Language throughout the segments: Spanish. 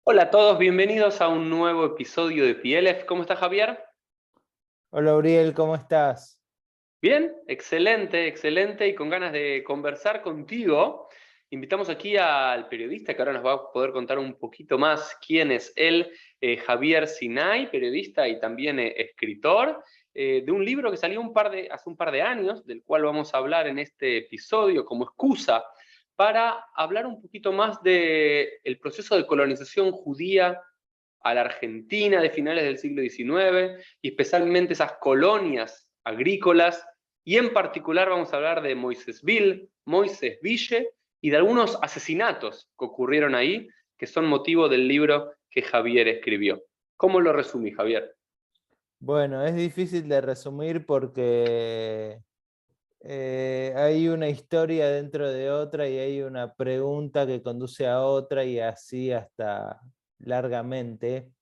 Hola a todos, bienvenidos a un nuevo episodio de PLF. ¿Cómo está Javier? Hola, Uriel, ¿cómo estás? Bien, excelente, excelente y con ganas de conversar contigo. Invitamos aquí al periodista que ahora nos va a poder contar un poquito más quién es él, Javier Sinay, periodista y también escritor, de un libro que salió hace un par de años, del cual vamos a hablar en este episodio como excusa para hablar un poquito más del proceso de colonización judía a la Argentina de finales del siglo XIX y especialmente esas colonias agrícolas, y en particular vamos a hablar de Moisésville, Moisésville y de algunos asesinatos que ocurrieron ahí, que son motivo del libro que Javier escribió. ¿Cómo lo resumí, Javier? Bueno, es difícil de resumir porque hay una historia dentro de otra y hay una pregunta que conduce a otra y así hasta largamente.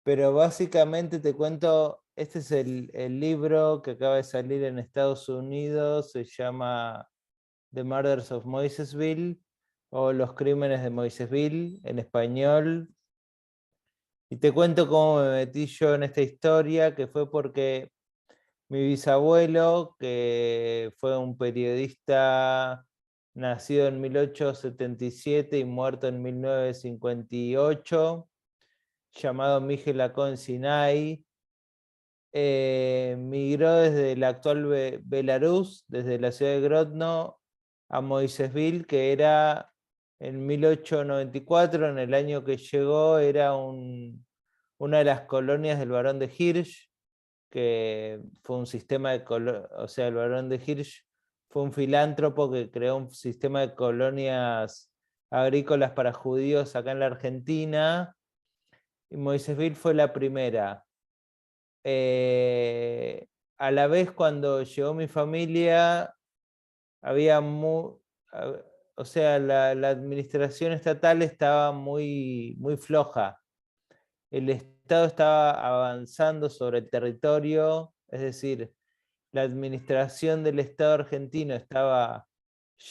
Pero básicamente te cuento, este es el libro que acaba de salir en Estados Unidos, se llama The Murders of Moisesville o Los Crímenes de Moisesville en español. Y te cuento cómo me metí yo en esta historia, que fue porque mi bisabuelo, que fue un periodista nacido en 1877 y muerto en 1958, llamado Miguel Lacón Sinai, migró desde la actual Belarus, desde la ciudad de Grodno, a Moisésville, que era en 1894, en el año que llegó, era una de las colonias del Barón de Hirsch, que fue un sistema de o sea, el Barón de Hirsch fue un filántropo que creó un sistema de colonias agrícolas para judíos acá en la Argentina, y Moisésville fue la primera. Eh, a la vez, cuando llegó mi familia, había o sea, la administración estatal estaba muy floja. El Estado estaba avanzando sobre el territorio, es decir, la administración del Estado argentino estaba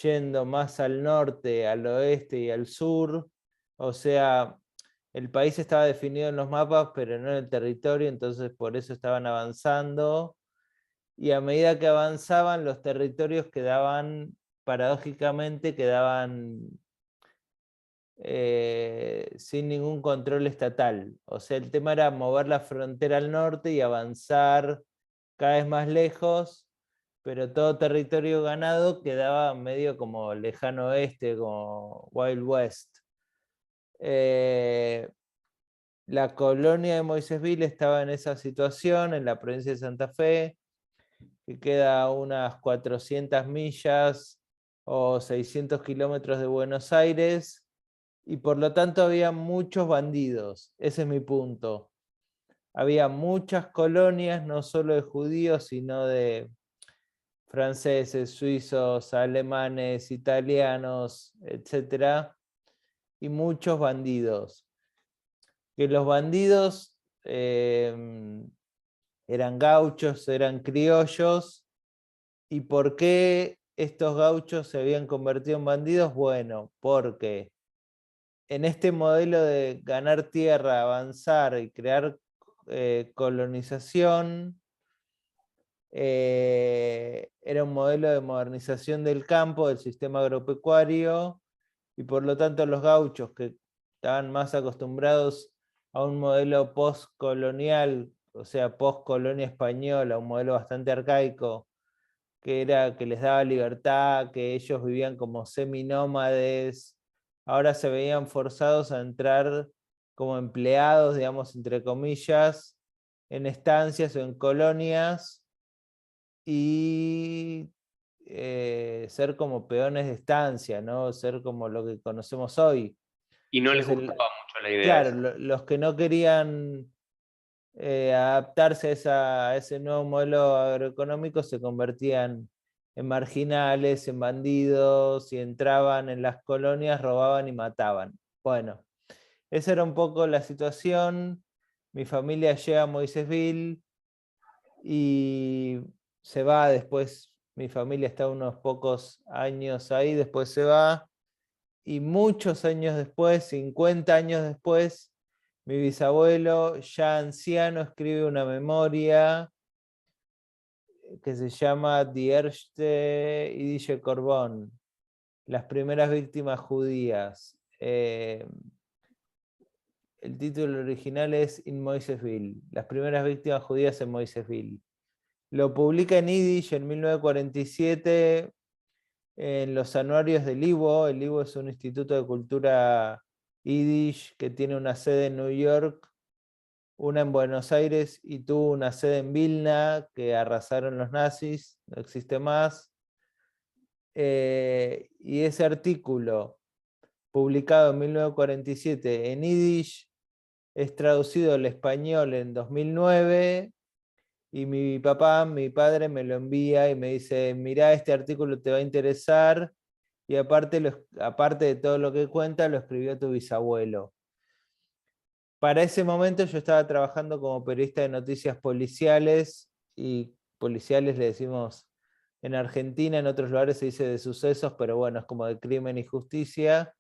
yendo más al norte, al oeste y al sur. O sea, el país estaba definido en los mapas, pero no en el territorio, entonces por eso estaban avanzando. Y a medida que avanzaban, los territorios quedaban, paradójicamente, quedaban sin ningún control estatal. O sea, el tema era mover la frontera al norte y avanzar cada vez más lejos, pero todo territorio ganado quedaba medio como lejano oeste, como Wild West. Eh, la colonia de Moisésville estaba en esa situación, en la provincia de Santa Fe, que queda a unas 400 millas o 600 kilómetros de Buenos Aires, y por lo tanto había muchos bandidos. Ese es mi punto. Había muchas colonias, no solo de judíos, sino de franceses, suizos, alemanes, italianos, etcétera, y muchos bandidos. Que los bandidos eran gauchos, eran criollos. ¿Y por qué estos gauchos se habían convertido en bandidos? Bueno, porque en este modelo de ganar tierra, avanzar y crear colonización, era un modelo de modernización del campo, del sistema agropecuario, y por lo tanto los gauchos que estaban más acostumbrados a un modelo postcolonial, o sea, postcolonia española, un modelo bastante arcaico, que era que les daba libertad, que ellos vivían como seminómades, ahora se veían forzados a entrar como empleados, digamos, entre comillas, en estancias o en colonias y ser como peones de estancia, ¿no? Ser como lo que conocemos hoy. Y no les Entonces, gustaba mucho la idea claro, esa. los que no querían adaptarse a ese nuevo modelo agroeconómico se convertían en marginales, en bandidos, y entraban en las colonias, robaban y mataban. Bueno, esa era un poco la situación. Mi familia llega a Moisésville y se va después. Mi familia está unos pocos años ahí, después se va. y muchos años después, 50 años después, mi bisabuelo, ya anciano, escribe una memoria que se llama Die erste Jüdische Korbon, las primeras víctimas judías. El título original es In Moisesville, las primeras víctimas judías en Moisesville. Lo publica en Yiddish en 1947 en los anuarios del IWO. El IWO es un instituto de cultura Yiddish que tiene una sede en New York, una en Buenos Aires y tuvo una sede en Vilna que arrasaron los nazis, no existe más. Y ese artículo, publicado en 1947 en Yiddish, es traducido al español en 2009 y mi papá, mi padre me lo envía y me dice, mirá, este artículo te va a interesar y aparte de todo lo que cuenta, lo escribió tu bisabuelo. Para ese momento yo estaba trabajando como periodista de noticias policiales, y policiales le decimos en Argentina, en otros lugares se dice de sucesos, pero bueno, es como de crimen y justicia.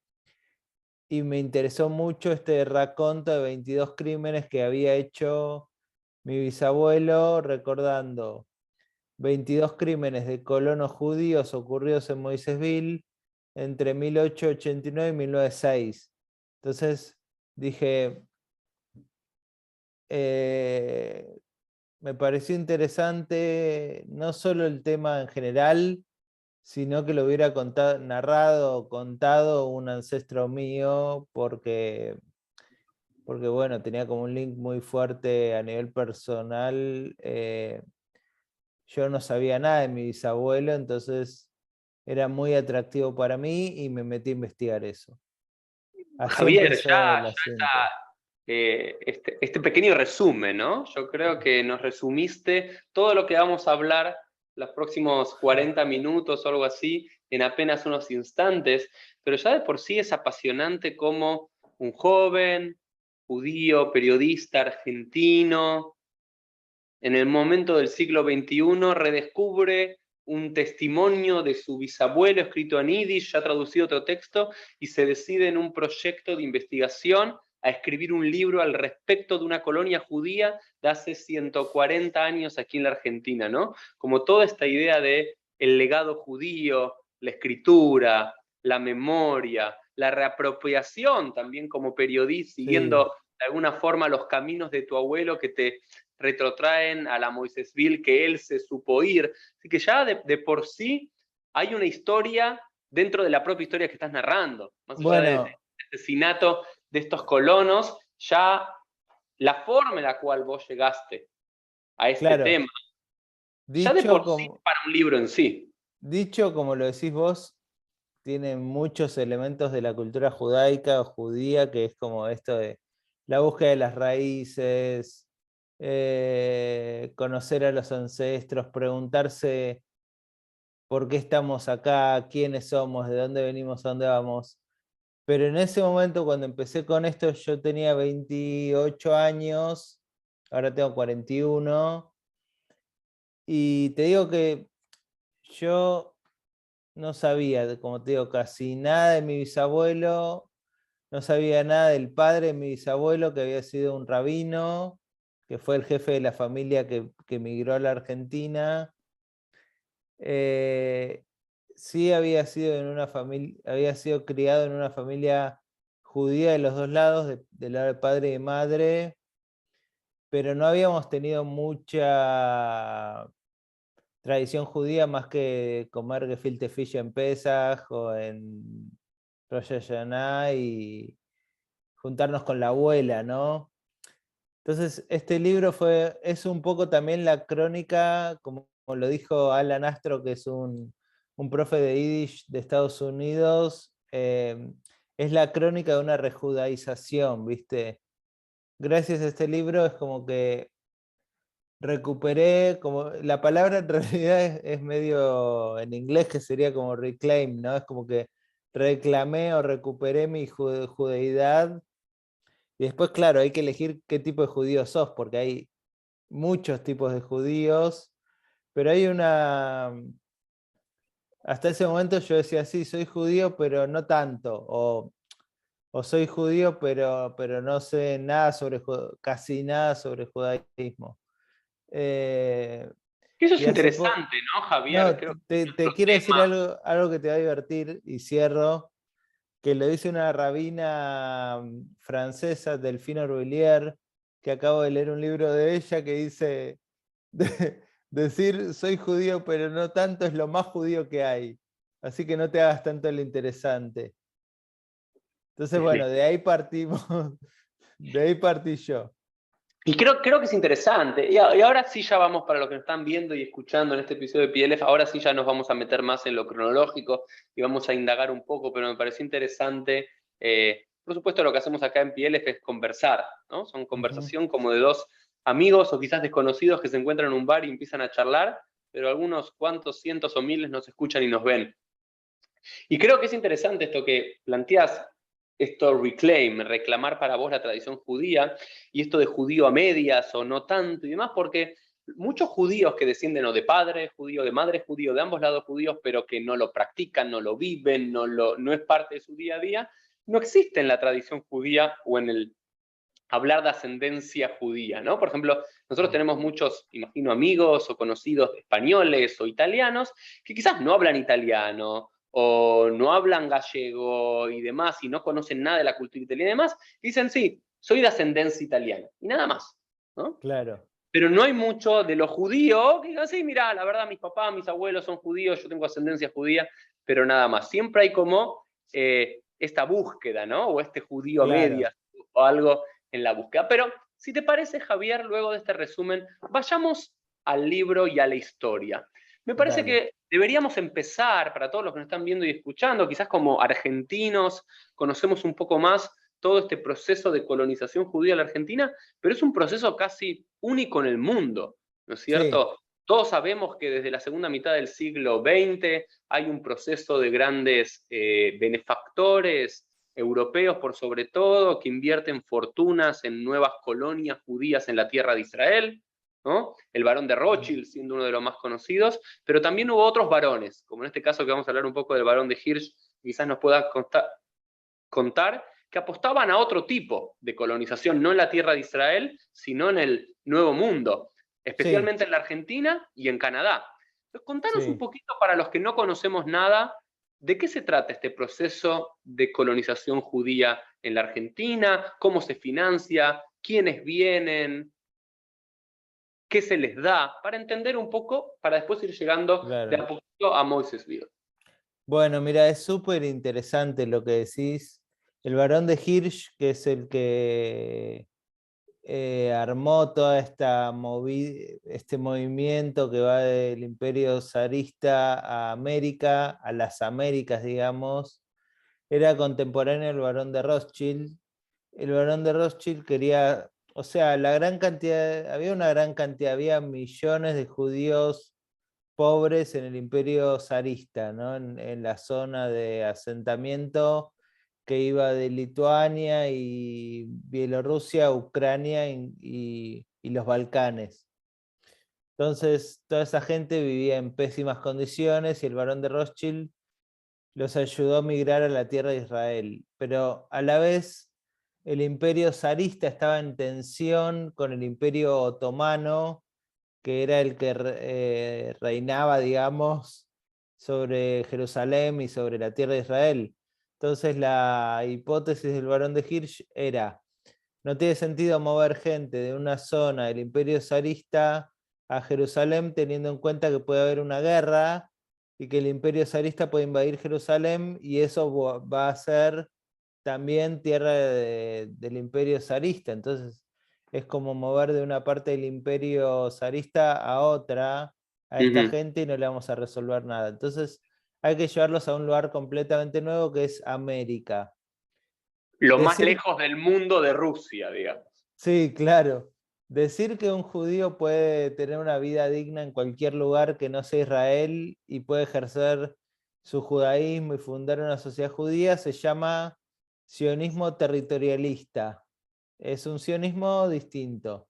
Y me interesó mucho este raconto de 22 crímenes que había hecho mi bisabuelo, recordando 22 crímenes de colonos judíos ocurridos en Moisesville entre 1889 y 1906. Entonces dije, me pareció interesante no solo el tema en general, sino que lo hubiera narrado o contado un ancestro mío, porque bueno, tenía como un link muy fuerte a nivel personal. Yo no sabía nada de mi bisabuelo, entonces era muy atractivo para mí y me metí a investigar eso. Así Javier, empezó el asunto. este pequeño resumen, ¿no? Yo creo que nos resumiste todo lo que vamos a hablar los próximos 40 minutos o algo así en apenas unos instantes, pero ya de por sí es apasionante como un joven judío, periodista argentino, en el momento del siglo XXI redescubre un testimonio de su bisabuelo escrito en Yiddish, ya traducido otro texto, y se decide en un proyecto de investigación a escribir un libro al respecto de una colonia judía de hace 140 años aquí en la Argentina, ¿no? Como toda esta idea de el legado judío, la escritura, la memoria, la reapropiación también como periodista, siguiendo Sí, de alguna forma los caminos de tu abuelo que te retrotraen a la Moisesville que él se supo ir. Así que ya de por sí hay una historia dentro de la propia historia que estás narrando. Más allá del bueno, asesinato de estos colonos, ya la forma en la cual vos llegaste a este claro, tema, ya de dicho por sí como, para un libro en sí. dicho como lo decís vos, tiene muchos elementos de la cultura judaica o judía, que es como esto de la búsqueda de las raíces, conocer a los ancestros, preguntarse por qué estamos acá, quiénes somos, de dónde venimos, a dónde vamos. Pero en ese momento, cuando empecé con esto, yo tenía 28 años, ahora tengo 41, y te digo que yo no sabía, como te digo, casi nada de mi bisabuelo, no sabía nada del padre de mi bisabuelo, que había sido un rabino, que fue el jefe de la familia que emigró a la Argentina. Eh, sí había sido en una familia, había sido criado en una familia judía de los dos lados, del lado de padre y madre, pero no habíamos tenido mucha tradición judía más que comer gefilte fish en Pesaj o en Rosh Hashanah y juntarnos con la abuela, ¿no? Entonces, este libro es un poco también la crónica, como lo dijo Alan Astro, que es un profe de Yiddish de Estados Unidos, es la crónica de una rejudaización, ¿viste? Gracias a este libro es como que recuperé, como la palabra en realidad es medio en inglés que sería como reclaim, ¿no? Es como que reclamé o recuperé mi judeidad. Y después, claro, hay que elegir qué tipo de judío sos, porque hay muchos tipos de judíos, pero hay hasta ese momento yo decía, sí, soy judío, pero no tanto, o soy judío, pero no sé nada sobre, casi nada sobre judaísmo. Eh, Eso es y hace poco, interesante, ¿no, Javier? no, Creo que te otro quiero decir tema. algo que te va a divertir y cierro, que lo dice una rabina francesa, Delphine Orvillier, que acabo de leer un libro de ella que dice, decir soy judío pero no tanto es lo más judío que hay. Así que no te hagas tanto el interesante. Entonces, bueno, de ahí partimos, de ahí partí yo. Y creo que es interesante. Y ahora sí ya vamos para lo que nos están viendo y escuchando en este episodio de PLF. Ahora sí ya nos vamos a meter más en lo cronológico y vamos a indagar un poco, pero me pareció interesante. Por supuesto, lo que hacemos acá en PLF es conversar, ¿no? Son Ujú. conversación como de dos amigos o quizás desconocidos que se encuentran en un bar y empiezan a charlar, pero algunos cuantos cientos o miles nos escuchan y nos ven. Y creo que es interesante esto que planteas, esto reclaim, reclamar para vos la tradición judía, y esto de judío a medias o no tanto y demás, porque muchos judíos que descienden o de padre judío, de madre judío, de ambos lados judíos, pero que no lo practican, no lo viven, no es parte de su día a día, no existe en la tradición judía o en el hablar de ascendencia judía, ¿no? Por ejemplo, nosotros tenemos muchos, imagino, amigos o conocidos españoles o italianos que quizás no hablan italiano o no hablan gallego y demás y no conocen nada de la cultura italiana y demás, y dicen, sí, soy de ascendencia italiana y nada más, ¿no? Claro, Pero no hay mucho de los judíos que digan, sí, mira, la verdad, mis papás, mis abuelos son judíos, yo tengo ascendencia judía, pero nada más. Siempre hay como esta búsqueda, ¿no? O este judío a claro. medias o algo en la búsqueda. Pero si te parece, Javier, luego de este resumen, vayamos al libro y a la historia. Me parece Dale. que deberíamos empezar, para todos los que nos están viendo y escuchando, quizás como argentinos, conocemos un poco más todo este proceso de colonización judía en la Argentina, pero es un proceso casi único en el mundo, ¿no es Sí, cierto? Todos sabemos que desde la segunda mitad del siglo XX hay un proceso de grandes benefactores europeos, por sobre todo, que invierten fortunas en nuevas colonias judías en la tierra de Israel, ¿no? El barón de Rothschild siendo uno de los más conocidos, pero también hubo otros varones, como en este caso que vamos a hablar un poco del barón de Hirsch, quizás nos pueda contar, que apostaban a otro tipo de colonización, no en la tierra de Israel, sino en el Nuevo Mundo, sí, especialmente en la Argentina y en Canadá. Entonces, contanos un sí. poquito para los que no conocemos nada, ¿de qué se trata este proceso de colonización judía en la Argentina? ¿Cómo se financia? ¿Quiénes vienen? ¿Qué se les da? Para entender un poco, para después ir llegando de Claro. a poquito a Moisesville. Bueno, mira, es súper interesante lo que decís. El barón de Hirsch, que es el que armó toda este movimiento que va del imperio zarista a América, a las Américas, digamos, era contemporáneo del barón de Rothschild. El barón de Rothschild quería, o sea, la gran cantidad, había una gran cantidad, había millones de judíos pobres en el imperio zarista, ¿no? En la zona de asentamiento que iba de Lituania y Bielorrusia, Ucrania y los Balcanes. Entonces, toda esa gente vivía en pésimas condiciones y el barón de Rothschild los ayudó a migrar a la tierra de Israel. Pero a la vez, el imperio zarista estaba en tensión con el imperio otomano, que era el que reinaba, digamos, sobre Jerusalén y sobre la tierra de Israel. Entonces la hipótesis del barón de Hirsch era, no tiene sentido mover gente de una zona del imperio zarista a Jerusalén teniendo en cuenta que puede haber una guerra y que el imperio zarista puede invadir Jerusalén y eso va a ser también tierra del imperio zarista. Entonces es como mover de una parte del imperio zarista a otra a Uh esta -huh. gente y no le vamos a resolver nada. Entonces hay que llevarlos a un lugar completamente nuevo que es América. Lo más Decir, lejos del mundo de Rusia, digamos. sí, claro, decir que un judío puede tener una vida digna en cualquier lugar que no sea Israel y puede ejercer su judaísmo y fundar una sociedad judía se llama sionismo territorialista. Es un sionismo distinto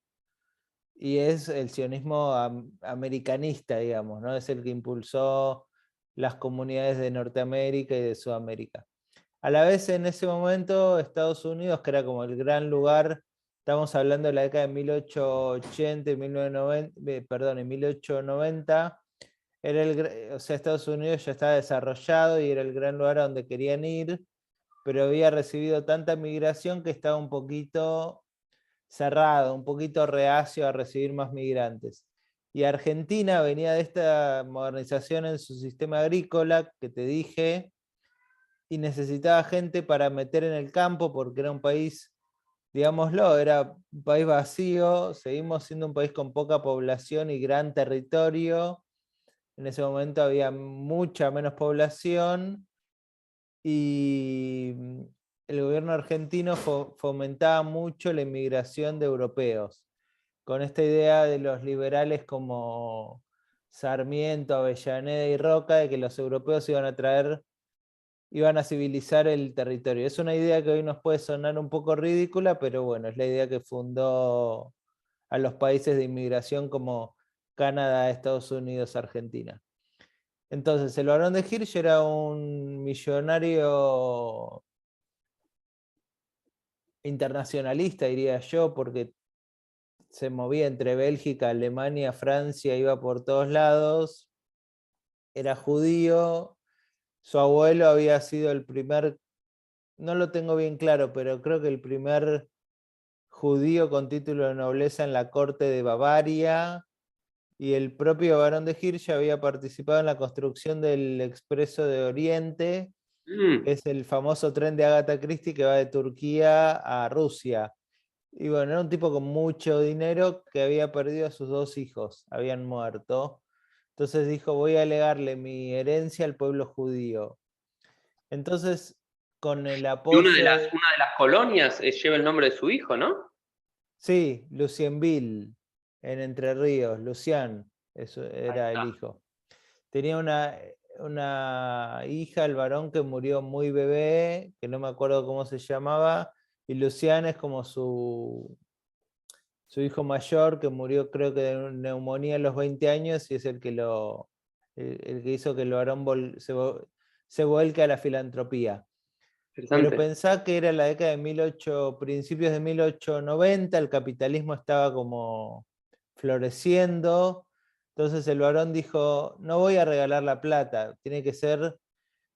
y es el sionismo americanista, digamos, ¿no? Es el que impulsó las comunidades de Norteamérica y de Sudamérica. A la vez, en ese momento, Estados Unidos, que era como el gran lugar, estamos hablando de la década de 1880 y 1990, perdón, en 1890, o sea, Estados Unidos ya estaba desarrollado y era el gran lugar a donde querían ir, pero había recibido tanta migración que estaba un poquito cerrado, un poquito reacio a recibir más migrantes. Y Argentina venía de esta modernización en su sistema agrícola, que te dije, y necesitaba gente para meter en el campo porque era un país, digámoslo, era un país vacío, seguimos siendo un país con poca población y gran territorio. En ese momento había mucha menos población y el gobierno argentino fomentaba mucho la inmigración de europeos, con esta idea de los liberales como Sarmiento, Avellaneda y Roca, de que los europeos iban a civilizar el territorio. Es una idea que hoy nos puede sonar un poco ridícula, pero bueno, es la idea que fundó a los países de inmigración como Canadá, Estados Unidos, Argentina. Entonces, el Barón de Hirsch era un millonario internacionalista, diría yo, porque se movía entre Bélgica, Alemania, Francia, iba por todos lados, era judío, su abuelo había sido el primer, no lo tengo bien claro, pero creo que el primer judío con título de nobleza en la corte de Bavaria, y el propio Barón de Hirsch había participado en la construcción del Expreso de Oriente, que es el famoso tren de Agatha Christie que va de Turquía a Rusia. Y bueno, era un tipo con mucho dinero que había perdido a sus dos hijos, habían muerto. Entonces dijo, voy a legarle mi herencia al pueblo judío. Entonces, con el Y apoyo de... una de las colonias lleva el nombre de su hijo, ¿no? Sí, Lucienville, en Entre Ríos, Lucián, eso Ahí era el está. hijo. Tenía una hija, el varón, que murió muy bebé, que no me acuerdo cómo se llamaba, y Lucián es como su hijo mayor, que murió creo que de neumonía a los 20 años, y es el que el que hizo que el varón se vuelque a la filantropía. Pero Interesante. pensá que era la década de principios de 1890, el capitalismo estaba como floreciendo, entonces el varón dijo, no voy a regalar la plata, tiene que ser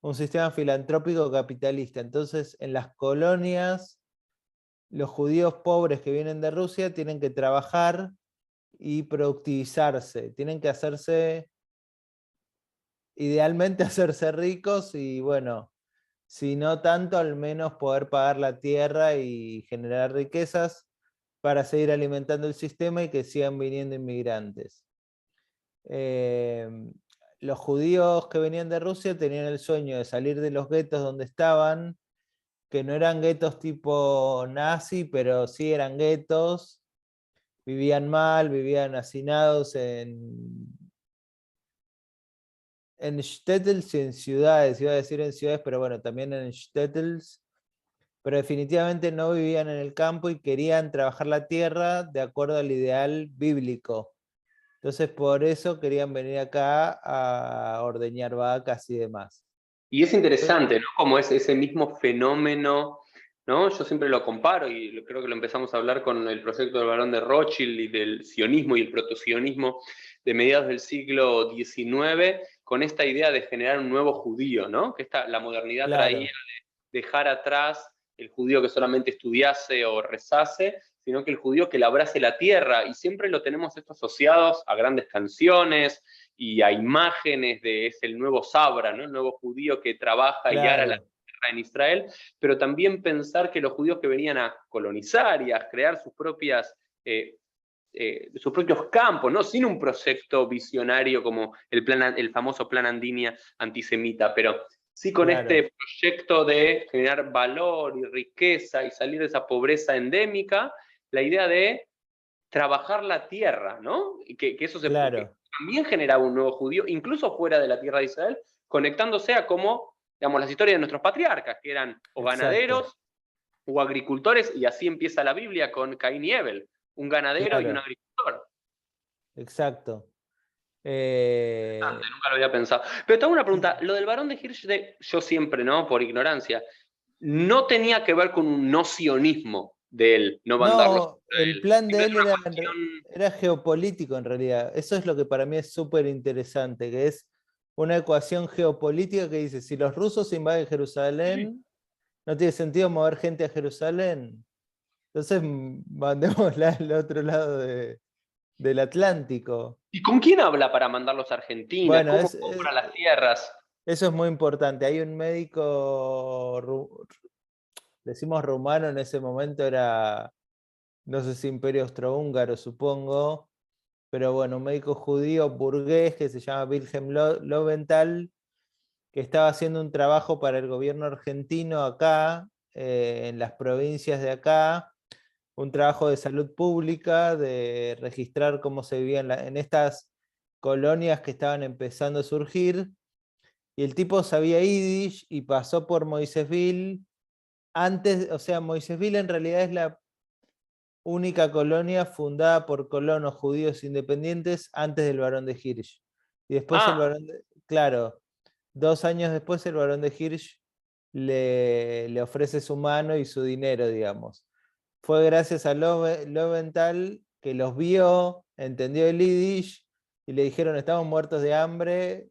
un sistema filantrópico capitalista. Entonces en las colonias, los judíos pobres que vienen de Rusia tienen que trabajar y productivizarse, tienen que hacerse, idealmente hacerse ricos y bueno, si no tanto, al menos poder pagar la tierra y generar riquezas para seguir alimentando el sistema y que sigan viniendo inmigrantes. Eh, los judíos que venían de Rusia tenían el sueño de salir de los guetos donde estaban, que no eran guetos tipo nazi, pero sí eran guetos, vivían mal, vivían hacinados en shtetls y en ciudades, iba a decir en ciudades, pero bueno, también en shtetls, pero definitivamente no vivían en el campo y querían trabajar la tierra de acuerdo al ideal bíblico. Entonces por eso querían venir acá a ordeñar vacas y demás. Y es interesante, ¿no? Como es ese mismo fenómeno, ¿no? Yo siempre lo comparo y creo que lo empezamos a hablar con el proyecto del Barón de Rothschild y del sionismo y el protosionismo de mediados del siglo XIX, con esta idea de generar un nuevo judío, ¿no? Que la modernidad traía Claro, de dejar atrás el judío que solamente estudiase o rezase, sino que el judío que labrase la tierra. Y siempre lo tenemos esto asociados a grandes canciones, y a imágenes de es el nuevo Sabra, ¿no? El nuevo judío que trabaja y ara la claro, tierra en Israel, pero también pensar que los judíos que venían a colonizar y a crear sus propios campos, ¿no? Sin un proyecto visionario como el famoso plan Andinia antisemita, pero sí con claro, este proyecto de generar valor y riqueza y salir de esa pobreza endémica, la idea de trabajar la tierra, ¿no? Y que eso que claro, también generaba un nuevo judío, incluso fuera de la tierra de Israel, conectándose a como, digamos, las historias de nuestros patriarcas, que eran o exacto, ganaderos o agricultores, y así empieza la Biblia con Caín y Abel, un ganadero y un claro, agricultor. exacto. Nunca lo había pensado. Pero te hago una pregunta, lo del Barón de Hirsch, yo siempre, ¿no? Por ignorancia, no tenía que ver con un no sionismo de él, no mandarlos No, a el Israel. plan de Simplemente él una era, cuestión. era geopolítico en realidad. Eso es lo que para mí es súper interesante, que es una ecuación geopolítica que dice, si los rusos invaden Sí. Jerusalén, no tiene sentido mover gente a Jerusalén. Entonces mandémosla al otro lado del Atlántico. ¿Y con quién habla para mandarlos a Argentina? Bueno, ¿Cómo compra las tierras? eso es muy importante. Hay un médico, decimos rumano, en ese momento era, no sé si Imperio Austrohúngaro, supongo, pero bueno, un médico judío burgués que se llama Wilhelm Lowenthal, que estaba haciendo un trabajo para el gobierno argentino acá, en las provincias de acá, un trabajo de salud pública, de registrar cómo se vivía en estas colonias que estaban empezando a surgir, y el tipo sabía Yiddish y pasó por Moisesville antes, o sea, Moisesville en realidad es la única colonia fundada por colonos judíos independientes antes del Barón de Hirsch. Y después el Ah, Barón de, claro, 2 años después el Barón de Hirsch le ofrece su mano y su dinero, digamos. Fue gracias a Lowenthal que los vio, entendió el Yiddish y le dijeron estamos muertos de hambre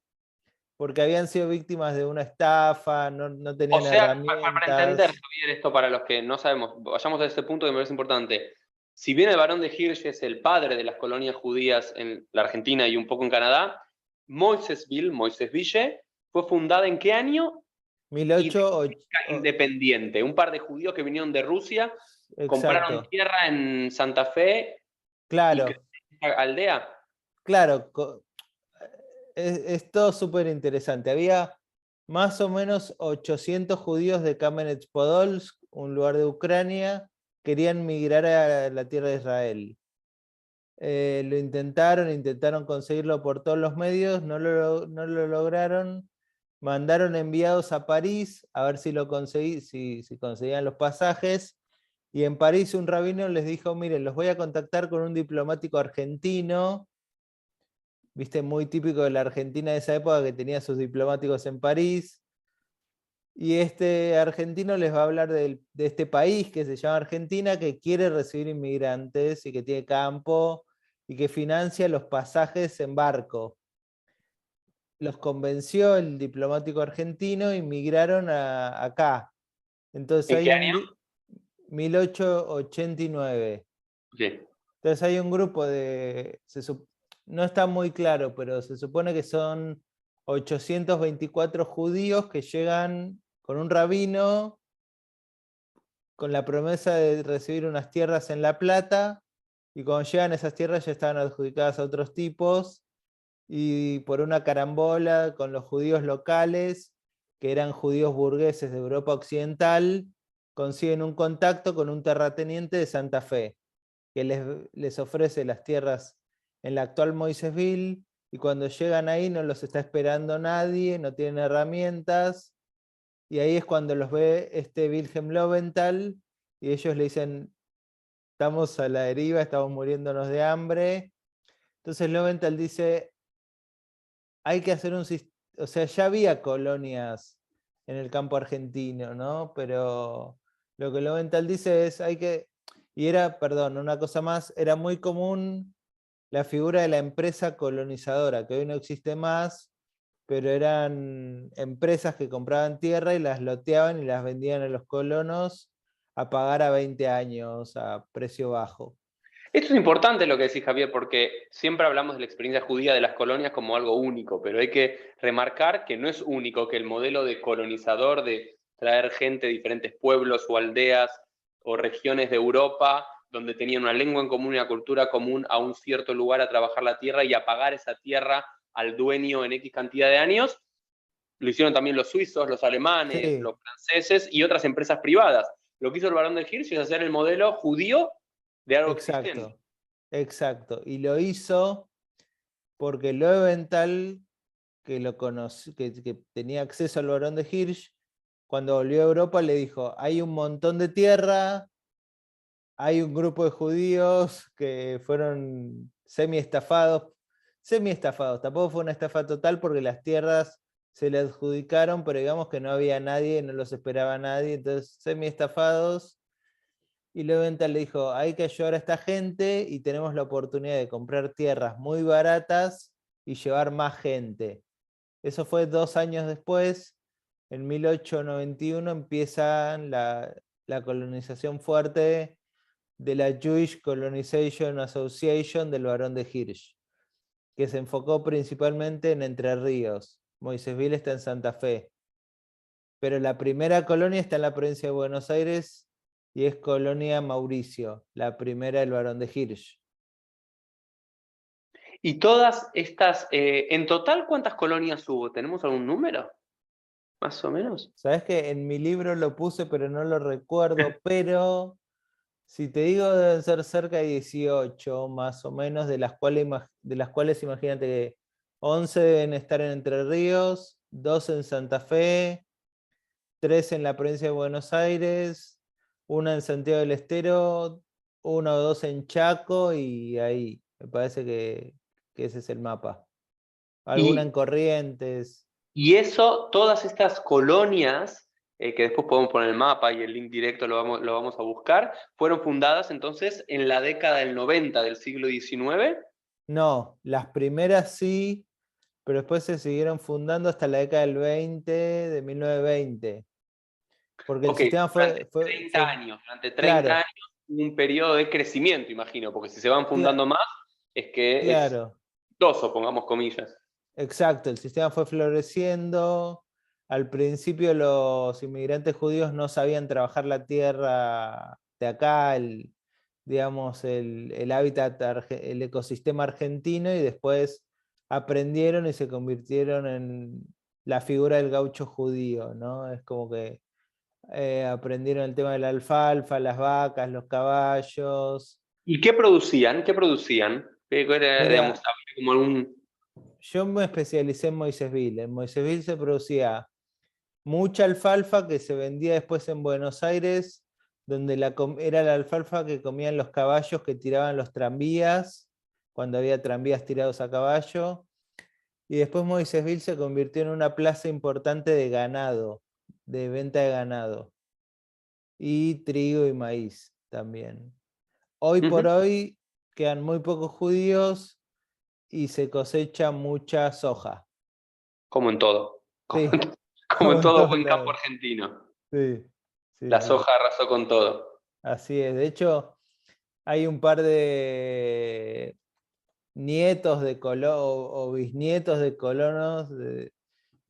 porque habían sido víctimas de una estafa, no o tenían sea, para entender, herramientas. Javier, esto para los que no sabemos, vayamos a este punto que me parece importante. Si bien el Barón de Hirsch es el padre de las colonias judías en la Argentina y un poco en Canadá, Moisesville, fue fundada ¿en qué año? Y de 1808, independiente. Un par de judíos que vinieron de Rusia, compraron exacto. tierra en Santa Fe y Claro, crearon esta aldea. claro. Es todo súper interesante. Había más o menos 800 judíos de Kamenets-Podolsk, un lugar de Ucrania, querían migrar a la tierra de Israel. Lo intentaron conseguirlo por todos los medios, no lo lograron. Mandaron enviados a París a ver si conseguían los pasajes. Y en París un rabino les dijo, miren, los voy a contactar con un diplomático argentino, viste, muy típico de la Argentina de esa época que tenía sus diplomáticos en París. Y este argentino les va a hablar de este país que se llama Argentina, que quiere recibir inmigrantes y que tiene campo y que financia los pasajes en barco. Los convenció el diplomático argentino y migraron acá. Entonces ¿En qué hay año? 1889. Sí. Entonces hay un grupo no está muy claro, pero se supone que son 824 judíos que llegan con un rabino con la promesa de recibir unas tierras en La Plata, y cuando llegan esas tierras ya estaban adjudicadas a otros tipos, y por una carambola con los judíos locales, que eran judíos burgueses de Europa Occidental, consiguen un contacto con un terrateniente de Santa Fe, que les ofrece las tierras en la actual Moisesville, y cuando llegan ahí no los está esperando nadie, no tienen herramientas, y ahí es cuando los ve este Wilhelm Lowenthal, y ellos le dicen, estamos a la deriva, estamos muriéndonos de hambre. Entonces Lowenthal dice, hay que hacer un sistema, o sea, ya había colonias en el campo argentino, ¿no? Pero lo que Lowenthal dice es, y era, perdón, una cosa más, era muy común la figura de la empresa colonizadora, que hoy no existe más, pero eran empresas que compraban tierra y las loteaban y las vendían a los colonos a pagar a 20 años a precio bajo. Esto es importante lo que decís, Javier, porque siempre hablamos de la experiencia judía de las colonias como algo único, pero hay que remarcar que no es único, que el modelo de colonizador, de traer gente de diferentes pueblos o aldeas o regiones de Europa, donde tenían una lengua en común y una cultura común, a un cierto lugar a trabajar la tierra y a pagar esa tierra al dueño en X cantidad de años, lo hicieron también los suizos, los alemanes, Sí, los franceses y otras empresas privadas. Lo que hizo el Barón de Hirsch es hacer el modelo judío de algo existente. exacto, exacto. Y lo hizo porque Loewenthal, que tenía acceso al Barón de Hirsch, cuando volvió a Europa le dijo, hay un montón de tierra, hay un grupo de judíos que fueron semi estafados, semi-estafados. Tampoco fue una estafa total porque las tierras se le adjudicaron, pero digamos que no había nadie, no los esperaba nadie, entonces semi-estafados. Y Leventhal le dijo, hay que ayudar a esta gente y tenemos la oportunidad de comprar tierras muy baratas y llevar más gente. Eso fue 2 años después, en 1891 empieza la colonización fuerte de la Jewish Colonization Association del Barón de Hirsch, que se enfocó principalmente en Entre Ríos. Moisésville está en Santa Fe. Pero la primera colonia está en la provincia de Buenos Aires y es Colonia Mauricio, la primera del Barón de Hirsch. Y todas estas, en total, ¿cuántas colonias hubo? ¿Tenemos algún número? Más o menos. Sabes que en mi libro lo puse, pero no lo recuerdo, pero si te digo deben ser cerca de 18, más o menos, de las cuales imagínate que 11 deben estar en Entre Ríos, 2 en Santa Fe, 3 en la provincia de Buenos Aires, una en Santiago del Estero, 1 o 2 en Chaco y ahí. Me parece que ese es el mapa. Alguna en Y, Corrientes. y eso, todas estas colonias, que después podemos poner el mapa y el link directo lo vamos a buscar, fueron fundadas entonces en la década del 90 del siglo XIX. No, las primeras sí, pero después se siguieron fundando hasta la década del 20, de 1920. Porque el Ok, sistema durante 30 años, durante 30 claro, años, un periodo de crecimiento, imagino, porque si se van fundando más, es que es claro. exitoso, pongamos comillas. Exacto, el sistema fue floreciendo. Al principio los inmigrantes judíos no sabían trabajar la tierra de acá, digamos, el hábitat, el ecosistema argentino, y después aprendieron y se convirtieron en la figura del gaucho judío, ¿no? Es como que aprendieron el tema de la alfalfa, las vacas, los caballos. ¿Y qué producían? ¿Qué producían? ¿Qué era, digamos, Mira, había como algún... yo me especialicé en Moisésville. En Moisésville se producía mucha alfalfa que se vendía después en Buenos Aires, donde era la alfalfa que comían los caballos que tiraban los tranvías, cuando había tranvías tirados a caballo. Y después Moisésville se convirtió en una plaza importante de ganado, de venta de ganado. Y trigo y maíz también. Hoy por Ujú. hoy quedan muy pocos judíos y se cosecha mucha soja. Como en todo. Sí, Como como en en todo todos buen campo lados. argentino. Sí, sí, La sí. soja arrasó con todo. Así es. De hecho, hay un par de nietos de o bisnietos de colonos, de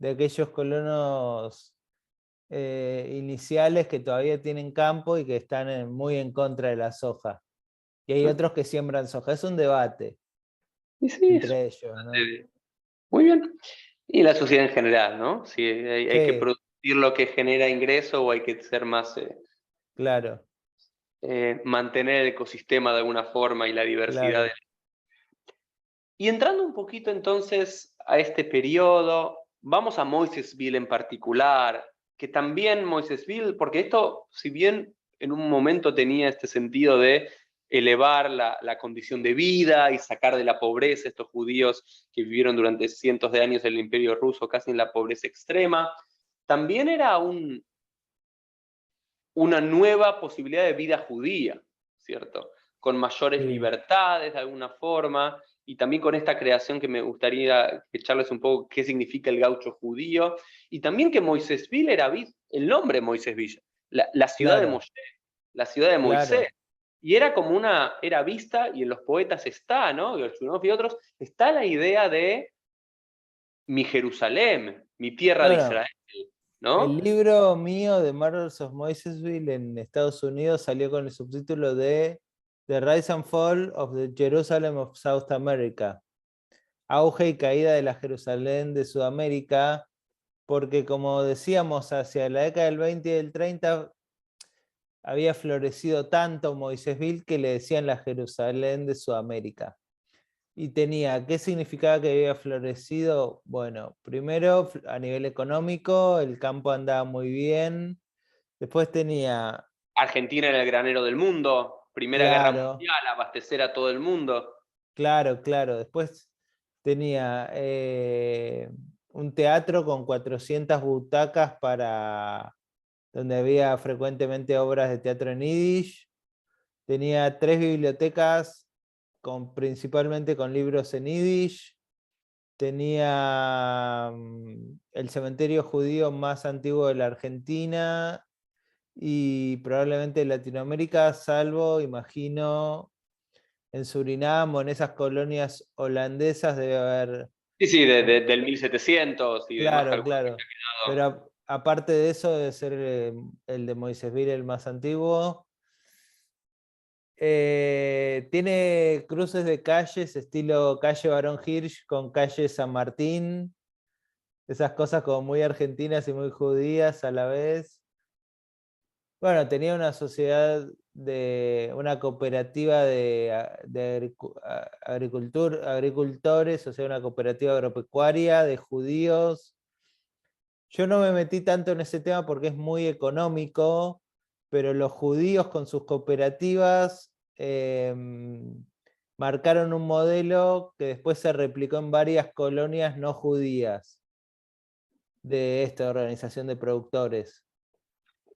aquellos colonos iniciales que todavía tienen campo y que están muy en contra de la soja. Y hay otros que siembran soja. Es un debate Y sí, es entre ellos, ¿no? muy bien. Y la sociedad en general, ¿no? Si hay que Sí, producir lo que genera ingreso o hay que ser más, claro, mantener el ecosistema de alguna forma y la diversidad. claro. Y entrando un poquito entonces a este periodo, vamos a Moisésville en particular, que también Moisésville, porque esto, si bien en un momento tenía este sentido de elevar la condición de vida y sacar de la pobreza a estos judíos que vivieron durante cientos de años en el Imperio Ruso casi en la pobreza extrema, también era una nueva posibilidad de vida judía, ¿cierto? Con mayores Sí. libertades de alguna forma, y también con esta creación que me gustaría echarles un poco qué significa el gaucho judío, y también que Moisésville era el nombre Moisésville, la ciudad de Claro, Moshe, la ciudad de Moisés, claro, y era como era vista, y en los poetas está, ¿no? Y otros, está la idea de mi Jerusalén, mi tierra de bueno, Israel, el ¿no? libro mío de Marvels of Moisésville en Estados Unidos salió con el subtítulo de The Rise and Fall of the Jerusalem of South America. Auge y caída de la Jerusalén de Sudamérica, porque como decíamos, hacia la década del 20 y del 30 había florecido tanto Moisésville que le decían la Jerusalén de Sudamérica. Y tenía, ¿qué significaba que había florecido? Bueno, primero a nivel económico, el campo andaba muy bien. Después tenía, Argentina era el granero del mundo, Primera Guerra claro, Mundial, abastecer a todo el mundo. claro. Después tenía un teatro con 400 butacas donde había frecuentemente obras de teatro en yiddish. Tenía 3 bibliotecas principalmente con libros en yiddish. Tenía el cementerio judío más antiguo de la Argentina y probablemente de Latinoamérica, salvo, imagino, en Surinam o en esas colonias holandesas debe haber. Sí, sí, del 1700 y demás, Claro, calculo que claro. se ha quedado. Pero aparte de eso, debe ser el de Moisésville el más antiguo. Tiene cruces de calles, estilo calle Barón Hirsch con calle San Martín. Esas cosas como muy argentinas y muy judías a la vez. Bueno, tenía una sociedad una cooperativa agricultores, o sea, una cooperativa agropecuaria de judíos. Yo no me metí tanto en ese tema porque es muy económico, pero los judíos con sus cooperativas marcaron un modelo que después se replicó en varias colonias no judías de esta organización de productores.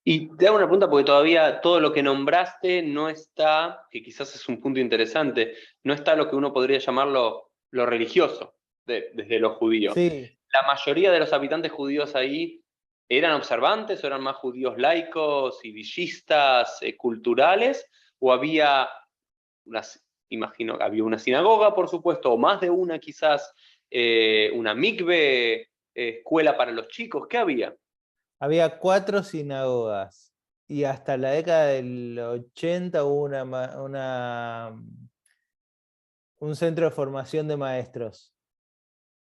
Y te hago una pregunta porque todavía todo lo que nombraste no está, que quizás es un punto interesante, no está lo que uno podría llamarlo lo religioso desde lo judío. Sí, ¿La mayoría de los habitantes judíos ahí eran observantes o eran más judíos laicos y villistas, culturales? ¿O había, imagino, había una sinagoga, por supuesto, o más de una quizás, una mikve, escuela para los chicos? ¿Qué había? había 4 sinagogas y hasta la década del 80 hubo un centro de formación de maestros.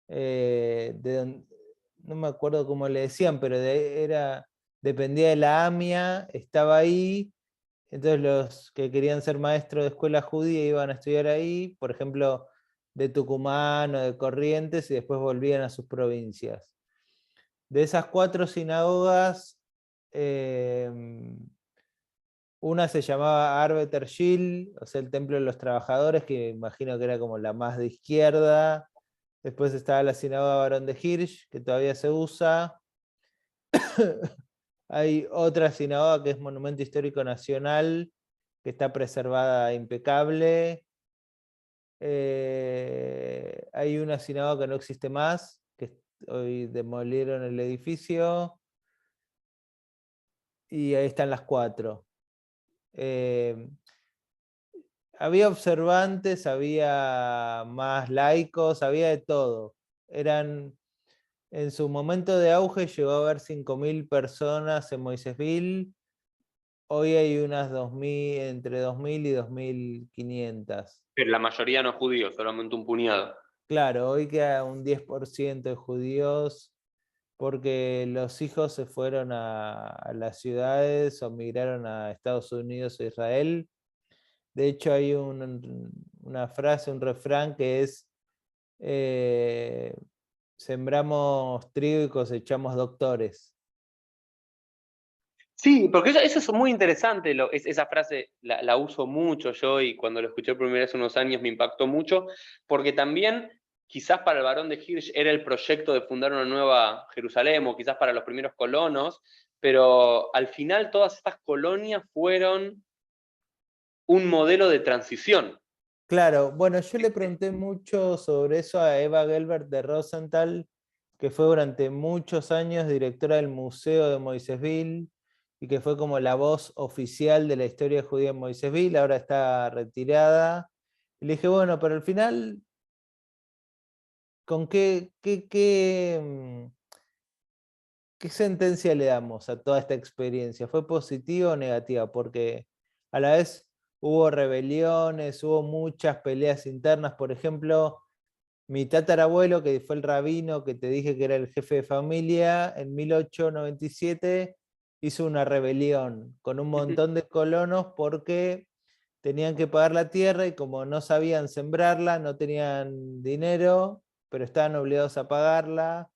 No me acuerdo cómo le decían, pero dependía de la AMIA, estaba ahí. Entonces los que querían ser maestros de escuela judía iban a estudiar ahí, por ejemplo, de Tucumán o de Corrientes, y después volvían a sus provincias. De esas 4 sinagogas, una se llamaba Arbeiter Shil, o sea, el Templo de los Trabajadores, que imagino que era como la más de izquierda. Después estaba la sinagoga Barón de Hirsch, que todavía se usa. Hay otra sinagoga que es Monumento Histórico Nacional, que está preservada impecable. Hay una sinagoga que no existe más, que hoy demolieron el edificio. Y ahí están las 4. Había observantes, había más laicos, había de todo. En su momento de auge llegó a haber 5.000 personas en Moisésville. Hoy hay unas 2.000, entre 2.000 y 2.500. Pero la mayoría no judíos, solamente un puñado. Claro, hoy queda un 10% de judíos porque los hijos se fueron a las ciudades o migraron a Estados Unidos o Israel. De hecho, hay una frase, un refrán que es eh, sembramos trigo y cosechamos doctores. Sí, porque eso es muy interesante, esa frase la uso mucho yo y cuando lo escuché por primera vez hace unos años me impactó mucho, porque también quizás para el Barón de Hirsch era el proyecto de fundar una nueva Jerusalén o quizás para los primeros colonos, pero al final todas estas colonias fueron un modelo de transición. Claro, bueno, yo le pregunté mucho sobre eso a Eva Gelbert de Rosenthal, que fue durante muchos años directora del Museo de Moisésville y que fue como la voz oficial de la historia judía en Moisésville, ahora está retirada. Y le dije, bueno, pero al final, ¿con qué sentencia le damos a toda esta experiencia? ¿Fue positiva o negativa? Porque a la vez hubo rebeliones, hubo muchas peleas internas. Por ejemplo, mi tatarabuelo, que fue el rabino que te dije que era el jefe de familia, en 1897 hizo una rebelión con un montón de colonos porque tenían que pagar la tierra y como no sabían sembrarla, no tenían dinero, pero estaban obligados a pagarla.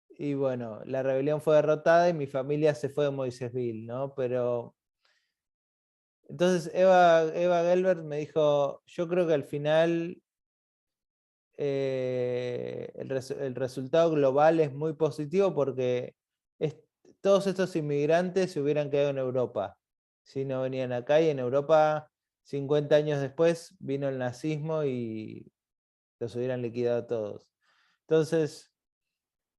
Y bueno, la rebelión fue derrotada y mi familia se fue de Moisésville, ¿no? Pero entonces Eva Gelbert me dijo, yo creo que al final el resultado global es muy positivo porque todos estos inmigrantes se hubieran quedado en Europa si no venían acá, y en Europa 50 años después vino el nazismo y los hubieran liquidado todos. Entonces,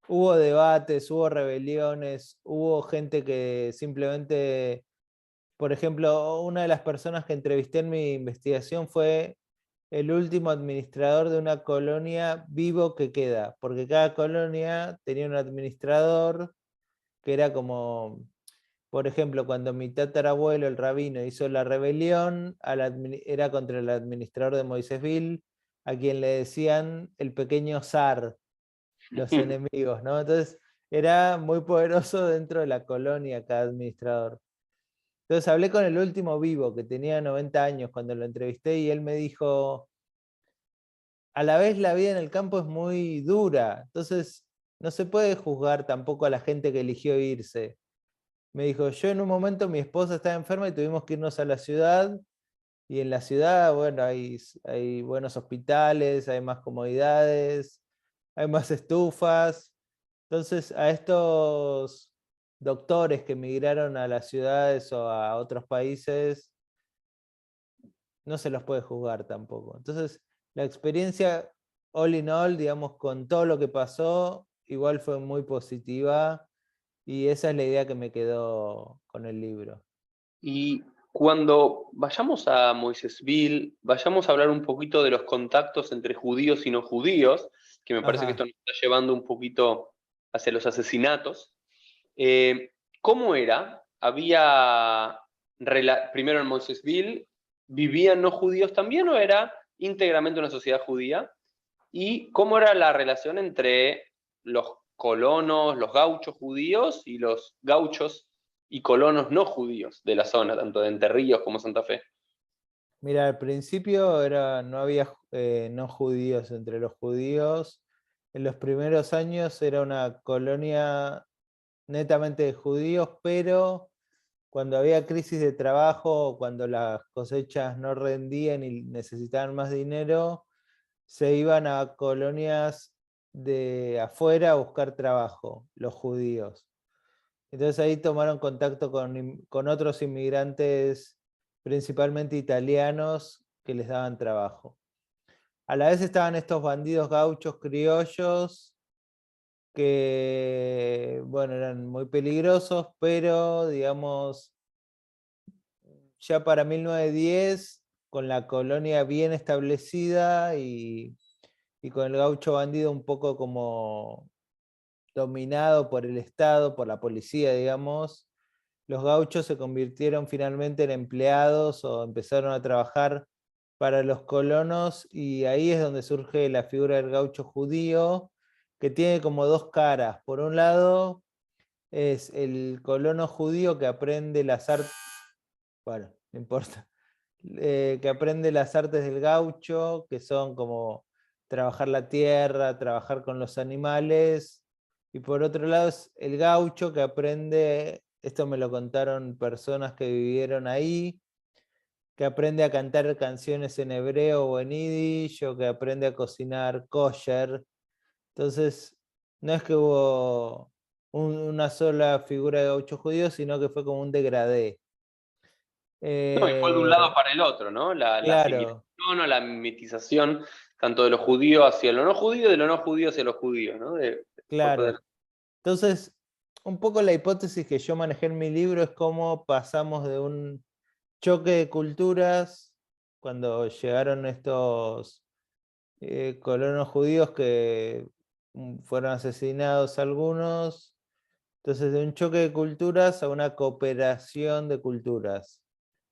hubo debates, hubo rebeliones, hubo gente que simplemente, por ejemplo, una de las personas que entrevisté en mi investigación fue el último administrador de una colonia vivo que queda, porque cada colonia tenía un administrador que era como, por ejemplo, cuando mi tatarabuelo, el rabino, hizo la rebelión, era contra el administrador de Moisésville, a quien le decían el pequeño zar, los enemigos, ¿no? Entonces era muy poderoso dentro de la colonia cada administrador. Entonces hablé con el último vivo, que tenía 90 años cuando lo entrevisté, y él me dijo, a la vez la vida en el campo es muy dura, entonces no se puede juzgar tampoco a la gente que eligió irse. Me dijo, yo en un momento mi esposa estaba enferma y tuvimos que irnos a la ciudad, y en la ciudad, bueno, hay buenos hospitales, hay más comodidades, hay más estufas. Entonces, a estos doctores que emigraron a las ciudades o a otros países, no se los puede juzgar tampoco. Entonces, la experiencia all in all, digamos, con todo lo que pasó, igual fue muy positiva, y esa es la idea que me quedó con el libro. Y cuando vayamos a Moisésville, vayamos a hablar un poquito de los contactos entre judíos y no judíos, que me parece que esto Ajá. nos está llevando un poquito hacia los asesinatos. ¿Cómo era? Primero en Moisésville, ¿vivían no judíos también o era íntegramente una sociedad judía? ¿Y cómo era la relación entre los colonos, los gauchos judíos y los gauchos y colonos no judíos de la zona, tanto de Entre Ríos como Santa Fe? Mira, al principio no había no judíos entre los judíos. En los primeros años era una colonia netamente de judíos, pero cuando había crisis de trabajo, cuando las cosechas no rendían y necesitaban más dinero, se iban a colonias de afuera a buscar trabajo, los judíos. Entonces ahí tomaron contacto con otros inmigrantes, principalmente italianos, que les daban trabajo. A la vez estaban estos bandidos gauchos criollos que, bueno, eran muy peligrosos, pero, digamos, ya para 1910, con la colonia bien establecida y con el gaucho bandido un poco como dominado por el Estado, por la policía, digamos, los gauchos se convirtieron finalmente en empleados o empezaron a trabajar para los colonos, y ahí es donde surge la figura del gaucho judío, que tiene como dos caras. Por un lado es el colono judío que aprende las artes, bueno, no importa, que aprende las artes del gaucho, que son como trabajar la tierra, trabajar con los animales. Y por otro lado es el gaucho que aprende, esto me lo contaron personas que vivieron ahí, que aprende a cantar canciones en hebreo o en yiddish, o que aprende a cocinar kosher. Entonces, no es que hubo una sola figura de gaucho judío, sino que fue como un degradé. No, y fue de un lado Eh, para el otro, ¿no? La claro, asimilación o la mimetización tanto de los judíos hacia lo no judío y de lo no judío hacia los judíos, ¿no? claro. Entonces, un poco la hipótesis que yo manejé en mi libro es cómo pasamos de un choque de culturas cuando llegaron estos colonos judíos que fueron asesinados algunos. Entonces, de un choque de culturas a una cooperación de culturas,